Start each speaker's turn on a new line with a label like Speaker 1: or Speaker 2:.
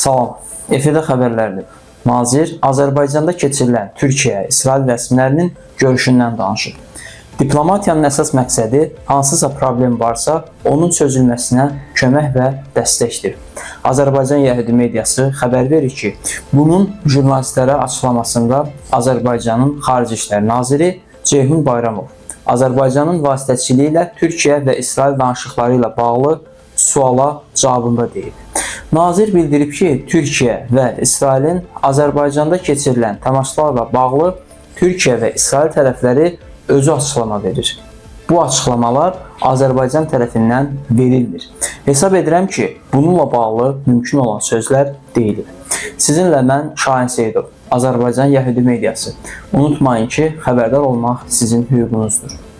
Speaker 1: Salam, efirdə xəbərlərdir. Nazir Azərbaycanda keçirilən Türkiyə-İsrail rəsmilərinin görüşündən danışıb. Diplomatiyanın əsas məqsədi hansısa problem varsa, onun çözülməsinə kömək və dəstəkdir. Azərbaycan Yəhudi mediası xəbər verir ki, bunun jurnalistlərə açıqlamasında Azərbaycanın Xarici İşlər Naziri Ceyhun Bayramov Azərbaycanın vasitəçiliyi ilə Türkiyə və İsrail danışıqları ilə bağlı suala cavabında deyib. Nazir bildirib ki, Türkiyə və İsrailin Azərbaycanda keçirilən təmaslarla bağlı Türkiyə və İsrail tərəfləri özü açıqlama verir. Bu açıqlamalar Azərbaycan tərəfindən verilmir. Hesab edirəm ki, bununla bağlı mümkün olan sözlər deyilir. Sizinlə mən Şahin Seyidov, Azərbaycan Yəhudi mediası. Unutmayın ki, xəbərdar olmaq sizin hüququnuzdur.